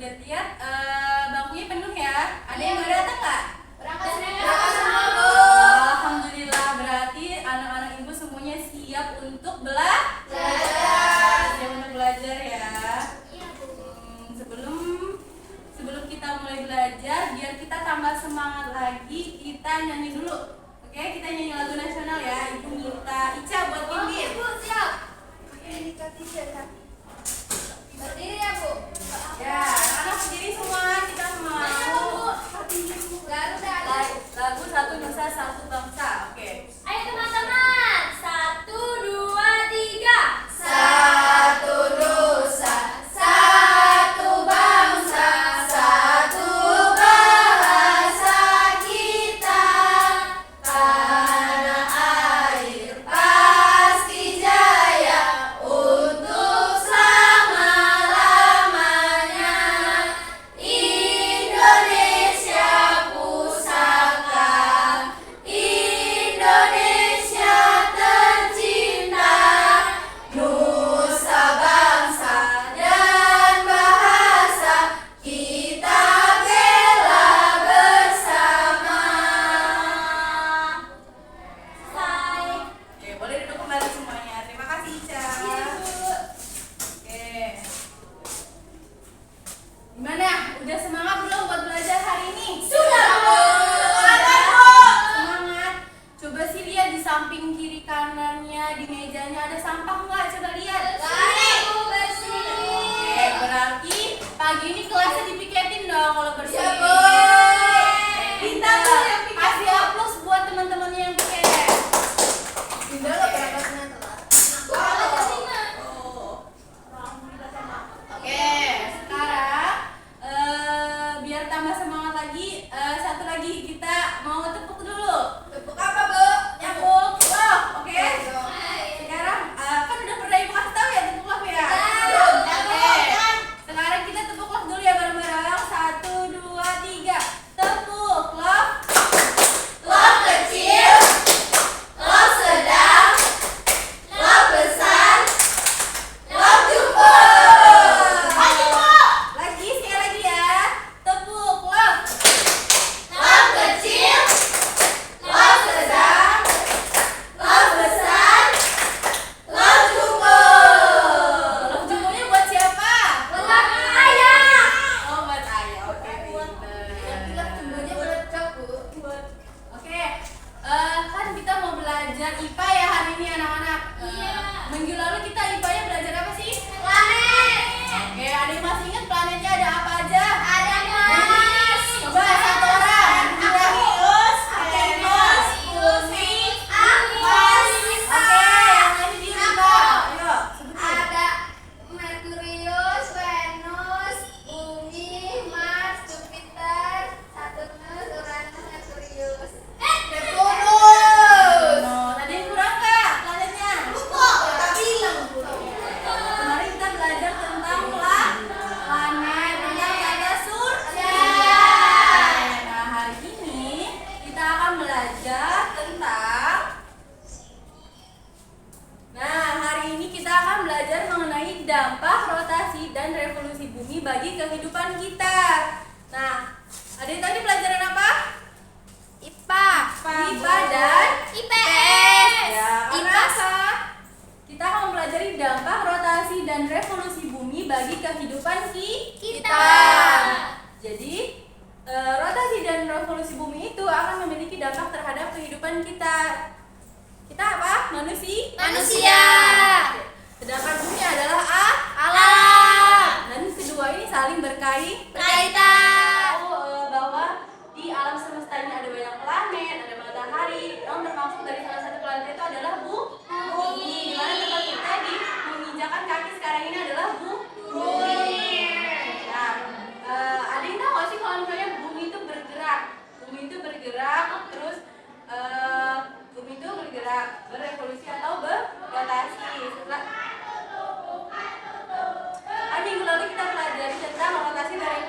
lihat-lihat bangkunya penuh ya. Ada yang baru datang nggak? Berangkat semua. Berangkat semua, Bu. Alhamdulillah, berarti anak-anak ibu semuanya siap untuk belajar. Siap untuk belajar ya. Iya, Bu. Sebelum kita mulai belajar, biar kita tambah semangat lagi, kita nyanyi dulu. Oke, kita nyanyi lagu nasional ya. Ibu minta Ica buat pimpin. Bu, siap. Berdiri ya, Bu. Ya, anak-anak berdiri semua. Kita mau Garuda. lagu Satu Nusa Satu Bangsa. Oke. Ayo teman-teman. 1, 2, 3. Satu nusa, satu bangsa, satu bahasa kita. Tanah air pasti jaya untuk selama-lamanya. Indonesia pusaka, Indonesia tercinta. Nusa bangsa dan bahasa kita bela bersama. Selesai. Oke, boleh duduk kembali semuanya. Terima kasih, Ica. Iya, Bu. Oke. Gimana? Udah semangat belum buat belajar hari ini? Sudah, Bu. Semangat, Bu. Semangat. Coba sih lihat di samping kiri kanannya, di mejanya ada sampah nggak? Coba lihat. Bersih, Bu, bersih. Oke, berarti pagi ini kelasnya dipiketin dong kalau bersih. Iya, Bu. Bintang tuh yang piket. Kasih aplaus buat teman-temannya yang piket. Bintang lo berangkatnya telat. Oke, sekarang biar tambah semangat lagi, satu lagi kita mau tepuk dulu. Tepuk apa, Bu? Tepuk love, oke? Hai. Sekarang kan udah pernah ibu kasih tahu ya tepuk love ya? Belum. Oke. Sekarang kita tepuk love dulu ya bareng-bareng. 1, 2, 3. Tepuk love. Love kecil, love sedang, love besar, love jumbo. Lagi, sekali lagi ya. Tepuk love. Love kecil, love sedang, love besar, love jumbo. Love jumbonya buat siapa? Buat ayah. Oh, buat ayah. Oke, pinter. Jumbonya meledak, Bu. Oke, kan kita mau belajar IPA ya hari ini anak-anak. Iya. Minggu lalu kita IPA-nya belajar apa sih? Planet. Oke, ada yang masih ingat planetnya ada apa aja? Ada Mars. Coba satu orang. Venus, Venus, Bumi, Mars. Oke, yang lain di IPA. Ayo, sebutin. Ada Merkurius, Venus, Bumi, Mars, Jupiter, Saturnus, Uranus, Neptunus. Neptunus. Oh, ada yang kurang nggak planetnya? Lupa, kita bilang, Bu. Kemarin kita belajar tentang planet, tentang tata surya. Nah, hari ini kita akan belajar tentang mengenai dampak rotasi dan revolusi bumi bagi kehidupan kita. Nah, ada yang tadi pelajaran apa? IPA dan IPS. Ya, karena IPA. apa? Kita akan mempelajari dampak rotasi dan revolusi bumi bagi kehidupan kita. Jadi, rotasi dan revolusi bumi itu akan memiliki dampak terhadap kehidupan kita. Kita apa? Manusia. Sedangkan bumi adalah Alam. dan kedua ini saling berkaitan. Berkaitan. Tahu bahwa di alam semesta ini ada banyak planet, ada matahari, yang termasuk dari salah satu planet itu adalah bumi. Di mana tempat kita di menginjakan kaki sekarang ini adalah bumi. Nah, ada yang tahu nggak sih kalau misalnya bumi itu bergerak? Bumi itu bergerak, terus bumi itu bergerak, berevolusi atau berrotasi. Setelah minggu lalu kita pelajari tentang rotasi dan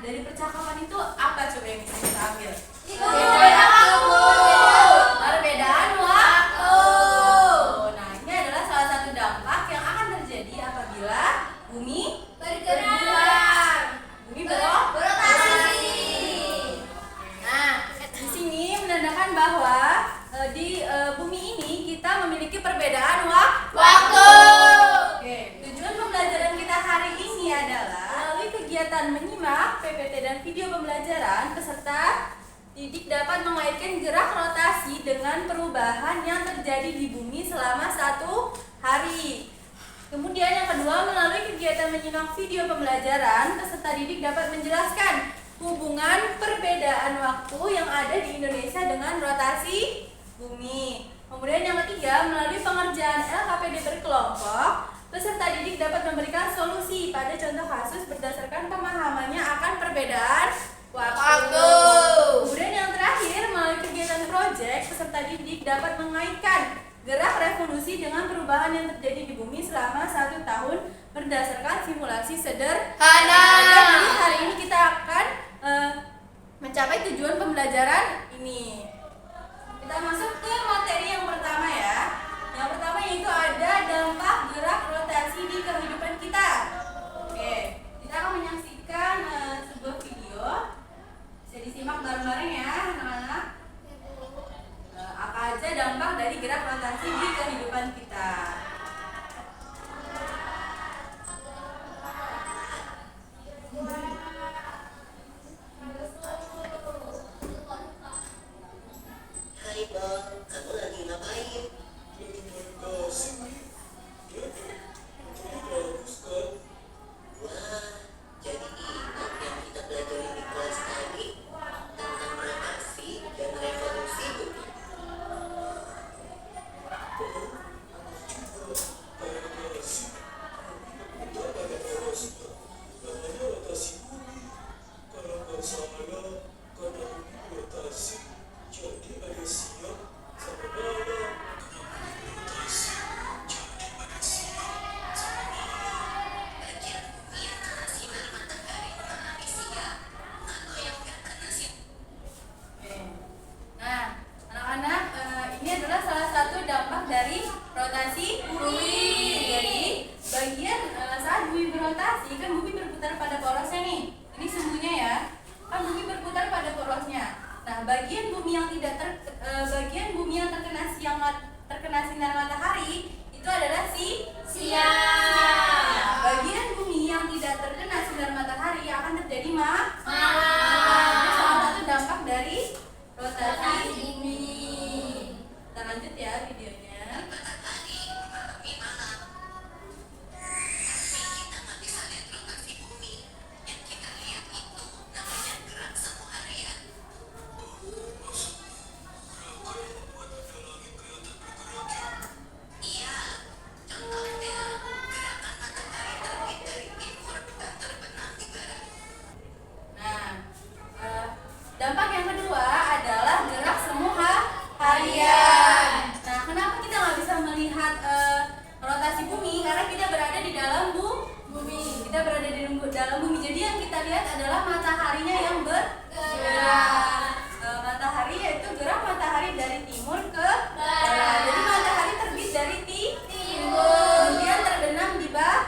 dari percakapan itu apa coba yang bisa kita ambil? Perbedaan waktu. Nah, ini adalah salah satu dampak yang akan terjadi apabila bumi Bergerak. bumi Berotasi. Nah, di sini menandakan bahwa di bumi ini kita memiliki perbedaan Waktu. Oke, tujuan pembelajaran kita hari ini adalah melalui kegiatan menyimak PPT dan video pembelajaran, peserta didik dapat mengaitkan gerak rotasi dengan perubahan yang terjadi di bumi selama 1 hari. Kemudian yang kedua, melalui kegiatan menyimak video pembelajaran, peserta didik dapat menjelaskan hubungan perbedaan waktu yang ada di Indonesia dengan rotasi bumi. Kemudian yang ketiga, melalui pengerjaan LKPD berkelompok, peserta didik dapat memberikan solusi pada contoh kasus berdasarkan pemahamannya akan perbedaan waktu. Kemudian yang terakhir, melalui kegiatan proyek, peserta didik dapat mengaitkan gerak revolusi dengan perubahan yang terjadi di bumi selama 1 tahun berdasarkan simulasi sederhana. Jadi hari ini kita akan mencapai tujuan pembelajaran ini. Kita masuk ke materi yang pertama ya. Yang pertama yaitu ada dampak gerak rotasi di kehidupan kita. Oke, kita akan menyaksikan sebuah video. Bisa disimak bareng-bareng ya anak-anak. Apa aja dampak dari gerak rotasi di kehidupan kita? Hai Bang, kamu lagi ngapain? Wah, jadi ingat yang kita pelajari di kelas tadi tentang rotasi dan revolusi bumi. Oke. Nah, anak-anak, ini adalah salah satu dampak dari rotasi bumi. Jadi, bagian saat bumi berotasi, kan bumi berputar pada porosnya nih. Ini sumbunya ya. Kan bumi berputar pada porosnya. Nah, bagian bumi yang terkena sinar matahari itu adalah siang. Nah, bagian bumi yang tidak terkena sinar matahari akan terjadi malam. Ini salah satu dampak dari rotasi bumi. Kita lanjut ya videonya. Nah, dampak yang kedua adalah gerak semu harian. Nah, kenapa kita nggak bisa melihat rotasi bumi? Karena kita berada di dalam bumi. Kita berada di dalam bumi. Jadi yang kita lihat adalah mataharinya yang bergerak. Matahari yaitu gerak matahari dari timur ke barat. Jadi matahari terbit dari timur, kemudian terbenam di barat.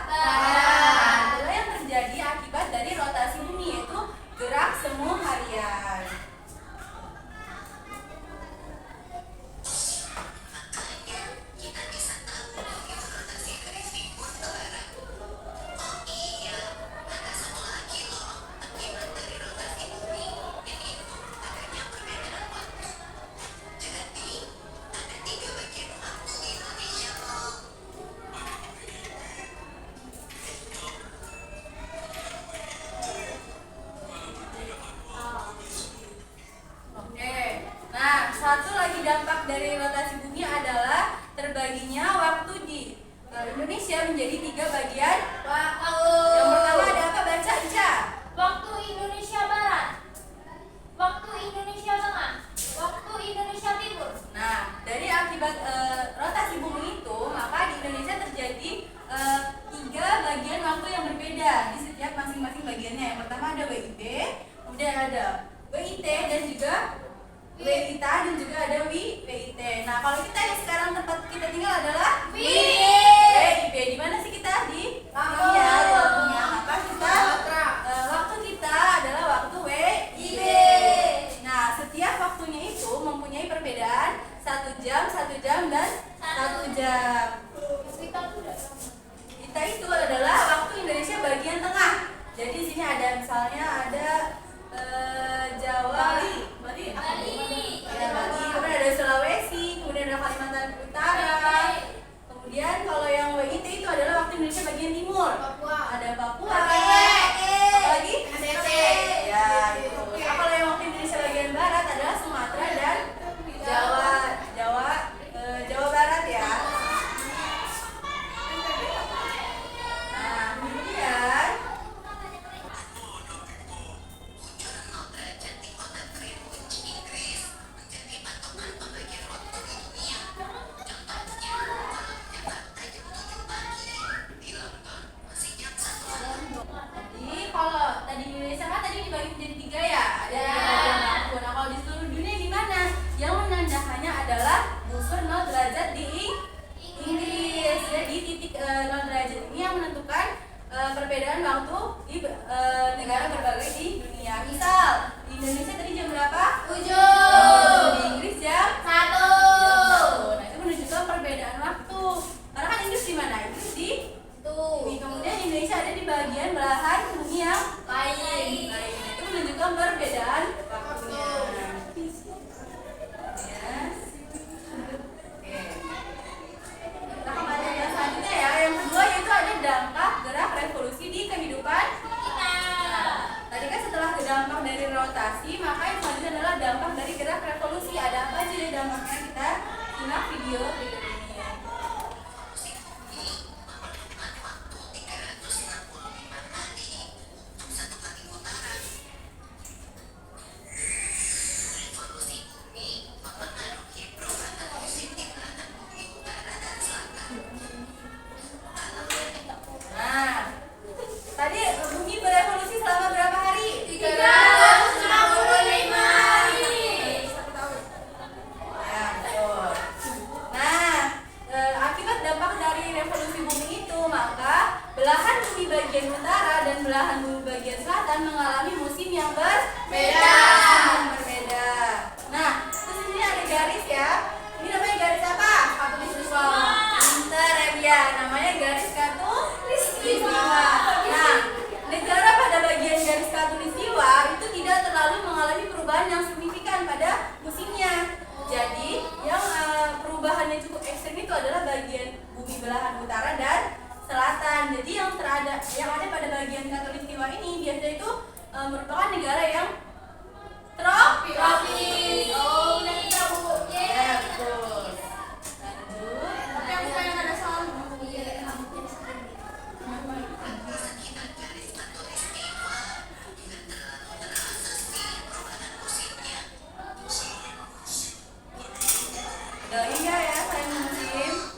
Itulah yang terjadi akibat dari rotasi bumi, yaitu gerak semu harian. Oke. Nah, satu lagi dampak dari rotasi bumi adalah terbaginya waktu di Indonesia menjadi 3 bagian. Yang pertama ada apa? Baca, Ica. Waktu Indonesia Barat. Waktu Indonesia Tengah. Waktu Indonesia Timur. Nah, dari akibat rotasi bumi itu, maka di Indonesia terjadi 3 bagian waktu yang berbeda di setiap masing-masing pembagiannya. Yang pertama ada WIB, kemudian ada WIT dan juga WITA dan juga ada WIT. Nah, kalau kita yang sekarang tempat kita tinggal adalah WIB. Di mana sih kita? Di Lampung. Iya, di Lampung ya. Maka kita waktu kita adalah waktu WIB. Nah, setiap waktunya itu mempunyai perbedaan 1 jam, 1 jam dan 1 jam. Kita itu adalah waktu Indonesia bagian tengah. Jadi di sini ada misalnya ada Jawa, Bali, ya, Bali, kemudian ada Sulawesi, kemudian ada Kalimantan Utara. Kemudian kalau yang WIT itu adalah waktu Indonesia bagian timur. Ada Papua. Apalagi? Ya, itu. Nah, kalau yang waktu Indonesia bagian barat adalah Sumatera dan Jawa Barat ya. Nah, kemudian jadi kalau tadi di Indonesia kan tadi dibagi menjadi 3 ya, ada bagian waktu. Nah, kalau di seluruh dunia gimana? Yang menandakannya adalah busur 0 derajat di Inggris. Jadi titik 0 derajat ini yang menentukan perbedaan waktu di negara berbagai di dunia. Misal di Indonesia tadi jam berapa? 7. Di Inggris jam 1. Nah, itu menunjukkan perbedaan waktu. Karena kan Inggris di mana? Inggris di ini. Kemudian Indonesia ada di bagian belahan bumi yang lain. Itu menunjukkan perbedaan waktunya. Ya. Oke. Kita kembali yang selanjutnya ya. Yang kedua yaitu ada dampak gerak revolusi di kehidupan kita. Nah, tadi kan setelah dampak dari rotasi, maka yang selanjutnya adalah dampak dari gerak revolusi. Ada apa aja dari dampaknya? Kita simak video berikut ini. Nah, tadi bumi berevolusi selama berapa hari? 365 hari. 1 tahun. Ya, betul. Nah, akibat dampak dari revolusi bumi itu, maka belahan bumi bagian utara dan belahan bumi bagian selatan mengalami musim yang berbeda. Nah, terus di sini ada garis ya. Ini namanya garis apa? Khatulistiwa. Pinter ya, namanya garis khatulistiwa. Nah, negara pada bagian garis khatulistiwa itu tidak terlalu mengalami perubahan yang signifikan pada musimnya. Jadi, yang perubahannya cukup ekstrim itu adalah bagian bumi belahan utara dan selatan. Jadi yang ada pada bagian khatulistiwa ini biasanya itu merupakan negara yang tropis. Oh, udah kita Bu. Ya, betul. Lanjut. Tapi aku pengen ada soal. Udah iya ya, saya musim.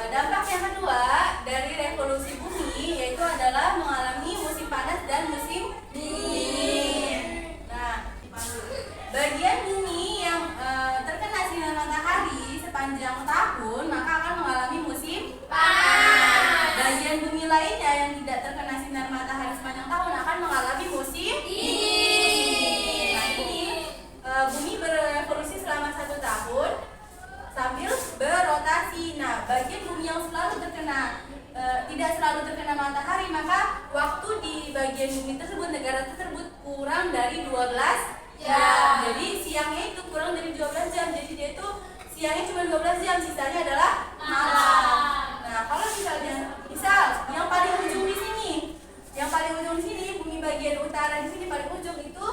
Dampak yang kedua dari revolusi bumi yaitu adalah mengalami musim panas dan musim dingin. Nah, bagian bumi yang terkena sinar matahari sepanjang tahun maka akan mengalami musim panas. Bagian bumi lainnya yang tidak terkena sinar matahari sepanjang tahun akan mengalami musim dingin. Nah, ini bumi berevolusi selama 1 tahun sambil berotasi. Nah, bagian bumi yang selalu terkena tidak selalu terkena matahari, maka waktu di bagian bumi tersebut, negara tersebut kurang dari 12 jam. Jadi siangnya itu kurang dari 12 jam. Jadi dia itu siangnya cuma 12 jam, sisanya adalah malam. Nah, kalau misal yang paling ujung di sini, bumi bagian utara di sini paling ujung itu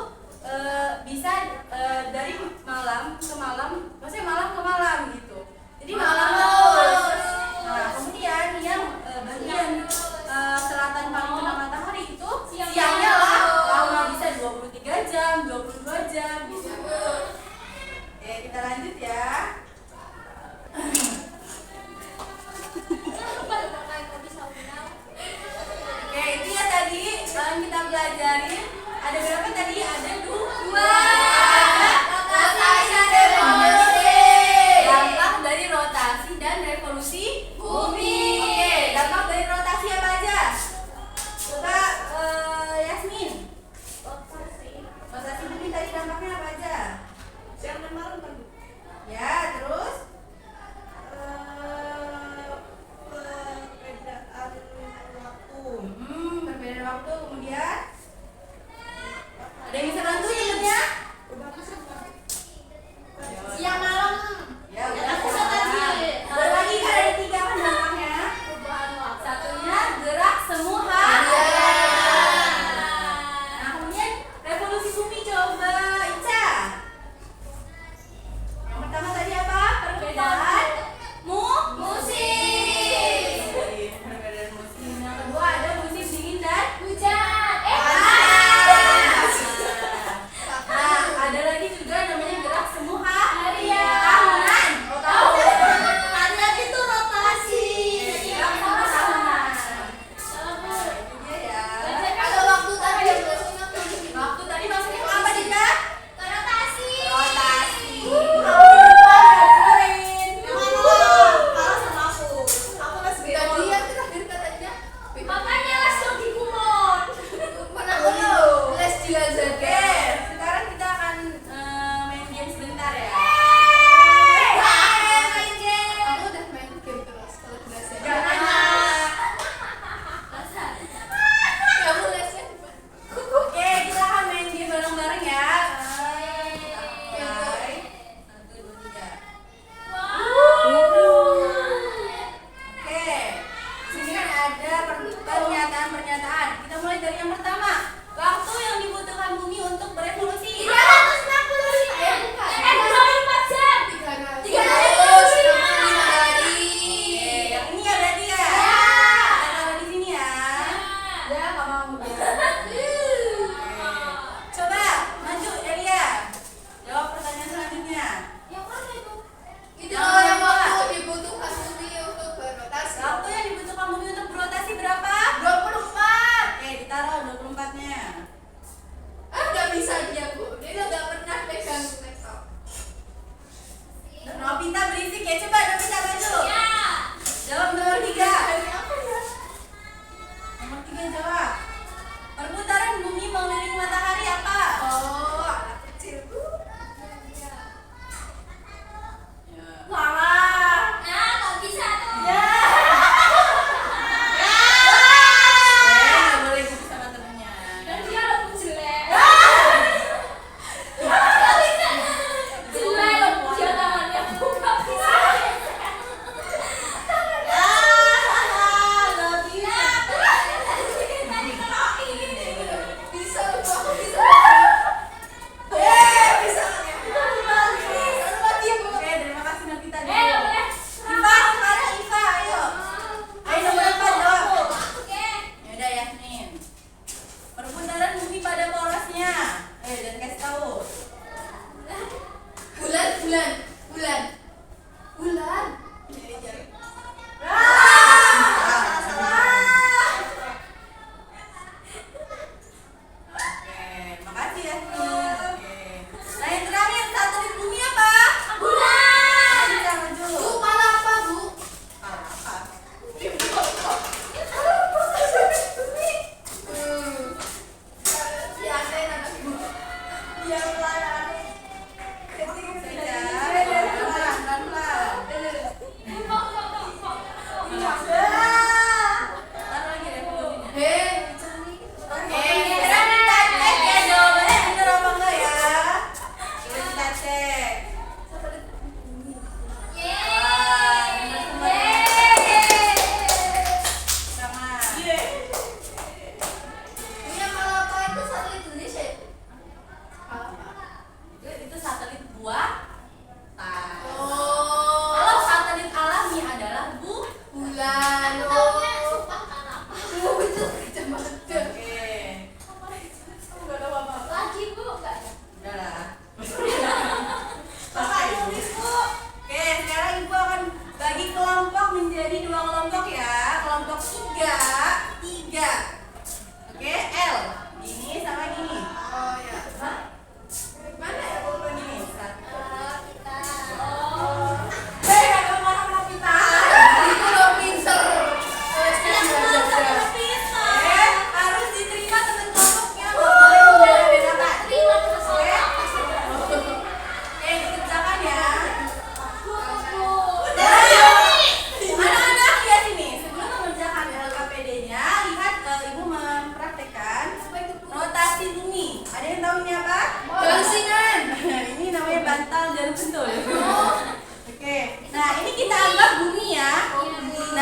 bisa dari malam ke malam, maksudnya malam ke malam gitu. Jadi malam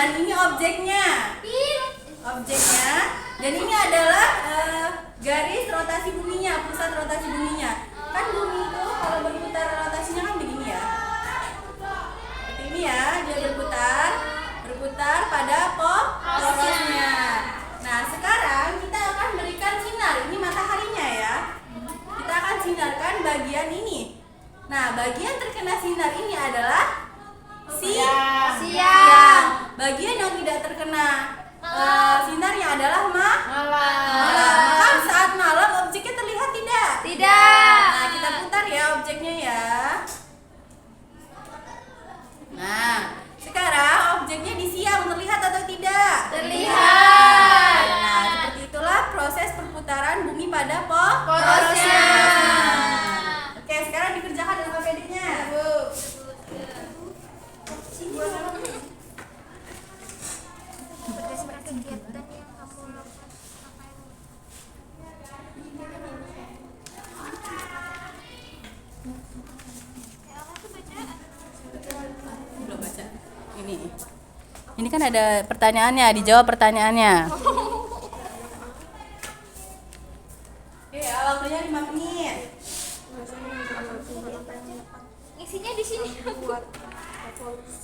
Dan ini objeknya. Objeknya. Dan ini adalah garis rotasi buminya, pusat rotasi buminya. Kan bumi itu kalau berputar rotasinya kan begini ya. Seperti ini ya, dia berputar pada posnya. Nah, sekarang kita akan berikan sinar. Ini mataharinya ya. Kita akan sinarkan bagian ini. Nah, bagian terkena sinar ini adalah siang. Bagian yang tidak terkena sinarnya adalah malam. Maka saat malam objeknya terlihat tidak? Tidak. Nah, kita putar ya objeknya ya. Nah, sekarang objeknya di siang terlihat atau tidak? Terlihat. Nah, seperti itulah proses perputaran bumi pada Porosnya. Oke, sekarang dikerjakan dengan KPD-nya. Berdasarkan kegiatan yang kamu lakukan. Belum baca. Ini kan ada pertanyaannya, dijawab pertanyaannya. Waktunya 5 menit. Isinya di sini.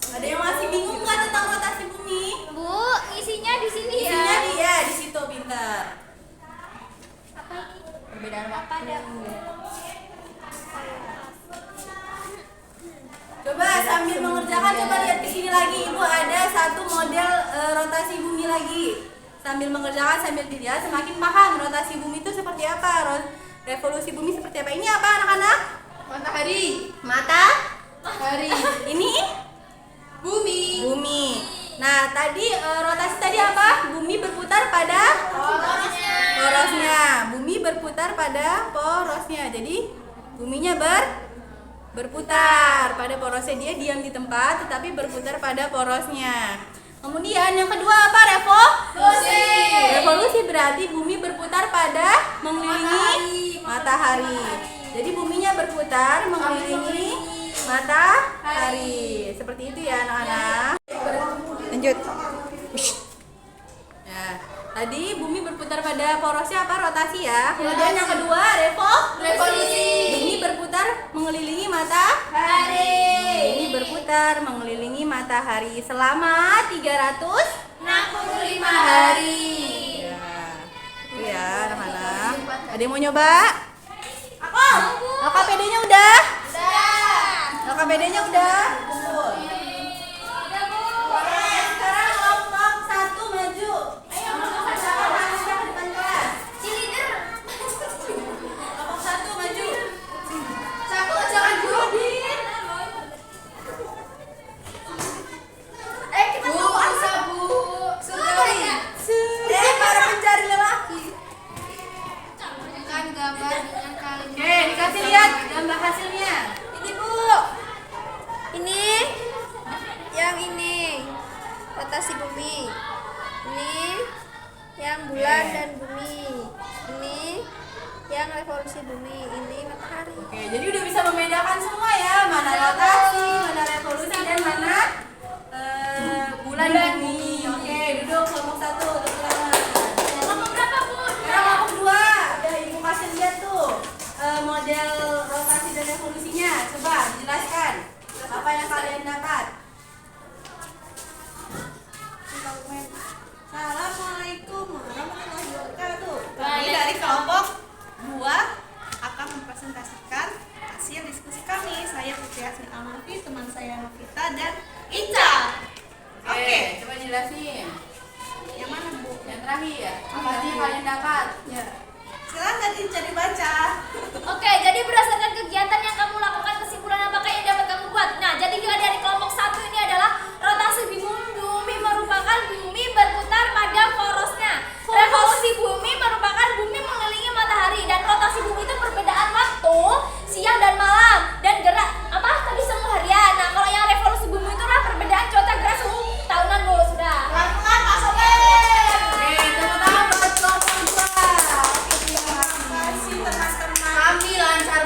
Ada yang masih bingung nggak tentang rotasi bumi? Bu, isinya di sini ya. Isinya dia di situ, pintar. Apa ini? Perbedaan Apa ada? Coba sambil mengerjakan, coba lihat ke sini lagi. Ibu ada satu model rotasi bumi lagi. Sambil mengerjakan, sambil dilihat, semakin paham rotasi bumi itu seperti apa, revolusi bumi seperti apa. Ini apa anak-anak? Matahari. Matahari. Ini Bumi. bumi. Nah, tadi rotasi tadi apa? Bumi berputar pada porosnya. Bumi berputar pada porosnya. Jadi buminya berputar pada porosnya. Dia diam di tempat tetapi berputar pada porosnya. Kemudian yang kedua apa? Revolusi berarti bumi berputar pada mengelilingi matahari. Jadi buminya berputar mengelilingi matahari. Seperti itu ya anak-anak. Lanjut. Ya, tadi bumi berputar pada porosnya apa? Rotasi ya. Kemudian yang kedua revolusi. Bumi berputar mengelilingi matahari. Bumi berputar mengelilingi matahari selama 65 hari. Ya, itu ya anak-anak. Ada yang mau nyoba? Aku. LKPD-nya udah? Udah. LKPD-nya udah? Kumpul. Udah, Bu. Oke, sekarang kelompok 1 maju. Ayo kelompok 1 maju ke depan kelas. Cilinder. Kelompok 1 maju. Satu jangan jodin. Kita mau bisa, Bu. Para pencari lelaki. Kan gambar dengan kalimat. Oke, dikasih lihat gambar hasilnya. Ini, Bu. Ini yang ini rotasi bumi. Ini yang bulan dan bumi. Ini yang revolusi bumi. Ini matahari. Oke, jadi udah bisa membedakan semua ya, mana rotasi, mana revolusi dan mana bulan dan bumi. Oke, duduk kelompok 1, tepuk tangan. Kelompok berapa, Bu? Sekarang kelompok 2, udah ibu kasih lihat tuh model rotasi dan revolusinya. Coba dijelaskan apa yang kalian dapat. Assalamualaikum warahmatullahi wabarakatuh. Kami dari kelompok 2 akan mempresentasikan hasil diskusi kami. Saya Putri Asmi Almafi, teman saya Novita dan Ica. Oke, Coba jelasin. yang mana Bu? Yang terakhir, apa aja yang kalian dapat? Ya, silakan Ica dibaca. Oke, jadi berdasarkan kegiatan yang kamu lakukan, kesimpulan apakah yang dapat kamu buat? Nah, jadi dari kelompok 1 ini adalah rotasi bumi merupakan bumi berputar pada porosnya. Revolusi bumi merupakan bumi mengelilingi matahari, dan rotasi bumi itu perbedaan waktu siang dan malam dan gerak apa tadi semu harian. Nah, kalau yang revolusi bumi itu lah perbedaan cuaca gerak suhu tahunan, Bu. Sudah. Lakukan Pak Sobat. Oke, tepuk tangan buat kelompok 2. Terima kasih teman-teman. Kami lancar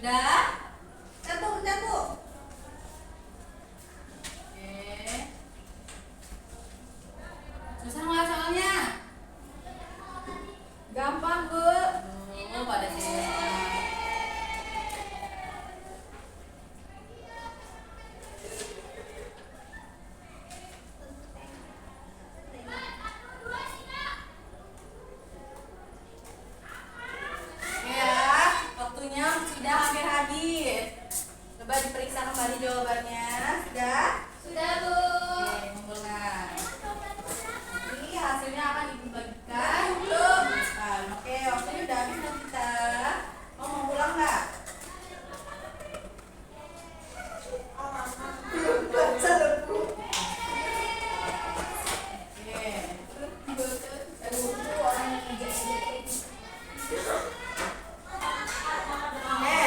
Sudah? Campur, campur. Oke. Susah nggak soalnya? Gampang, Bu. Pada sini. Oke ya, waktunya sudah hampir habis. Coba diperiksa kembali jawabannya. Sudah? Sudah, Bu. Oke, mengumpulkan. Ini hasilnya akan dibagikan untuk oke, waktunya udah habis dan kita mau pulang nggak? Oke,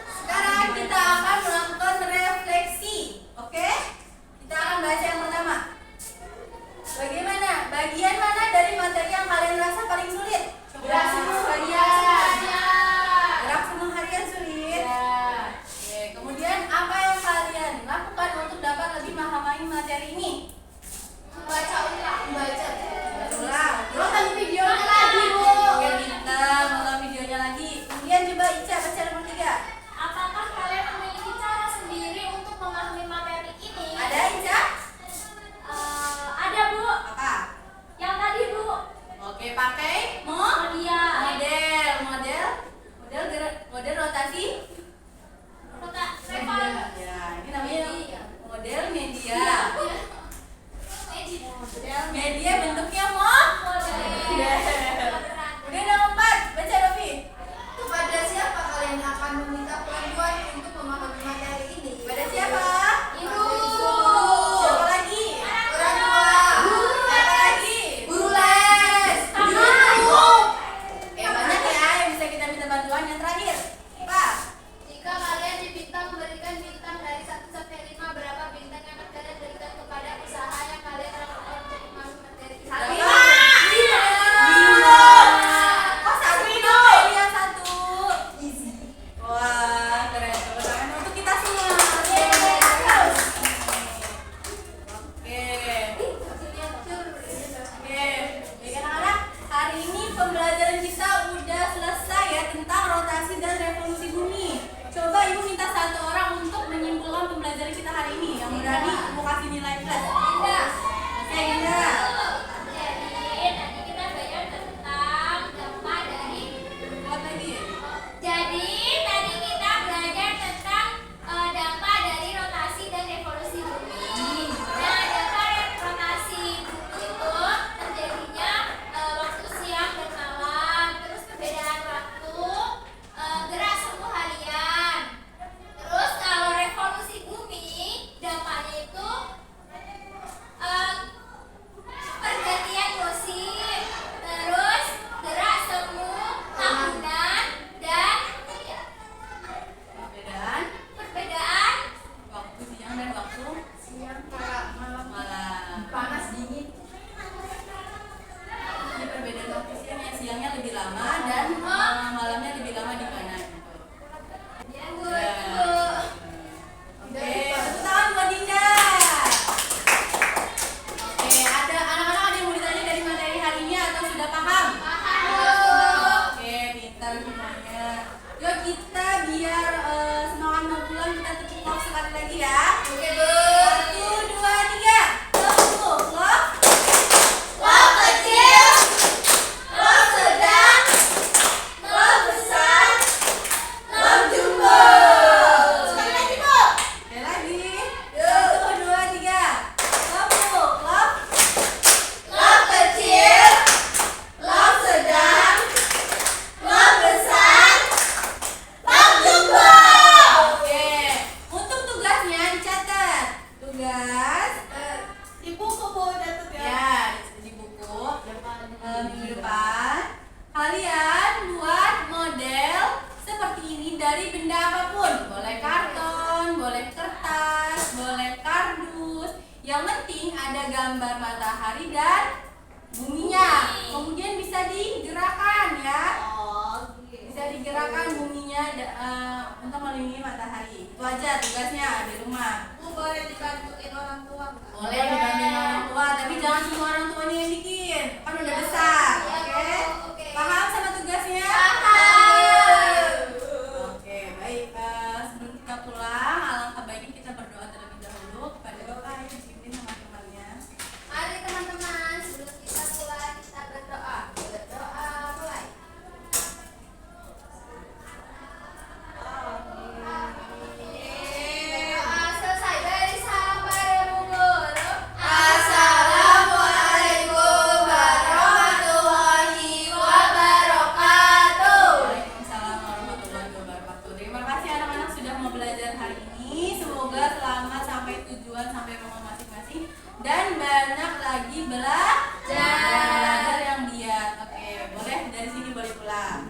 sekarang kita akan melakukan refleksi. Oke, kita akan baca yang pertama. Bagaimana? Bagian mana dari materi yang kalian rasa paling sulit? Gerak semua harian. Gerak semua harian sulit. Oke, kemudian apa yang kalian lakukan untuk dapat lebih memahami materi ini? Membaca ulang. Ulang. Nonton videonya lagi, Bu. Oke, bintang, nonton videonya lagi. Kemudian coba Ica baca nomor 3. Apakah kalian memiliki cara sendiri untuk memahami materi ini? Ada Ica? Ada, Bu. Apa? Yang tadi, Bu. Oke, pakai Media. model rotasi Reval. ya, ini namanya model media. Media bentuknya Udah nomor 4, baca Rofi. Kepada siapa kalian akan meminta bantuan untuk memahami materi ini? Pada siapa? Ibu. Siapa lagi? Orang tua. Siapa lagi? Guru les. Banyak ya yang bisa kita minta bantuan. Yang terakhir, Pak. Jika kalian diminta memberikan bintang dari 1 sampai 5, berapa bintang yang akan kalian berikan kepada usaha yang kalian lakukan untuk memahami materi ini? Oh, 1 doang. Iya, 1. Wah, keren. Tepuk tangan untuk kita semua. Oke. Oke, baik anak-anak, hari ini pembelajaran kita udah selesai ya tentang rotasi dan revolusi bumi. Coba Ibu minta 1 orang untuk menyimpulkan pembelajaran kita hari ini. Yang berani Ibu kasih nilai plus. Indah. Oke, Indah. Jadi, tadi kita belajar tentang dampak dari. Buat lagi. Jadi, tadi kita belajar tentang dampak dari rotasi dan revolusi bumi. Nah, dampak rotasi bumi itu terjadinya waktu siang dan malam, terus perbedaan waktu, gerak semu harian. Terus kalau revolusi bumi, dampaknya itu pergantian musim, terus gerak semu tahunan, dan perbedaan Waktu siang dan waktu malam. Panas dingin. Ini perbedaan waktu siangnya lebih lama dan malamnya lebih lama di mana gitu. yang Bu. Oke, tepuk tangan buat Dinda. Oke, ada anak-anak ada yang mau ditanya dari materi hari ini atau sudah paham? Oke, pintar semuanya. Yuk kita biar semangat mau pulang kita tepuk klop sekali lagi ya. Oke, Bu. 1, 2, 3. Tepuk klop. Klop kecil, Klop sedang. Klop besar. Klop jumbo. Sekali lagi, Bu. Sekali lagi. 1, 2, 3. Tepuk klop. Klop kecil. Klop sedang. Klop besar. Klop jumbo. Oke, untuk tugasnya dicatat. Tugas Di buku Bu catat ya. ya di buku minggu depan kalian buat model seperti ini dari benda apapun. Boleh karton, boleh kertas, boleh kardus. Yang penting ada gambar matahari dan buminya. Kemudian bisa digerakkan ya. Oh, Bisa digerakkan buminya untuk melindungi matahari. Itu aja tugasnya di rumah. Boleh dibantuin orang tua nggak? Boleh dibantuin orang tua, tapi jangan semua orang tuanya yang bikin. Kan udah besar, oke? Oke. Paham sama tugasnya? Paham. Oke, baik. Sebelum kita pulang, alangkah baiknya kita berdoa terlebih dahulu kepada Bapak yang dipimpin sama temannya. Mari teman-teman, sebelum kita pulang kita berdoa. Berdoa mulai. Berdoa selesai dari salam padamu guru. Assalamualaikum warahmatullahi wabarakatuh. Waalaikumsalam warahmatullahi wabarakatuh. Terima kasih anak-anak sudah mau belajar hari ini. Semoga selamat sampai tujuan, sampai rumah masing-masing, dan banyak lagi belajar yang giat. Oke, boleh dari sini boleh pulang.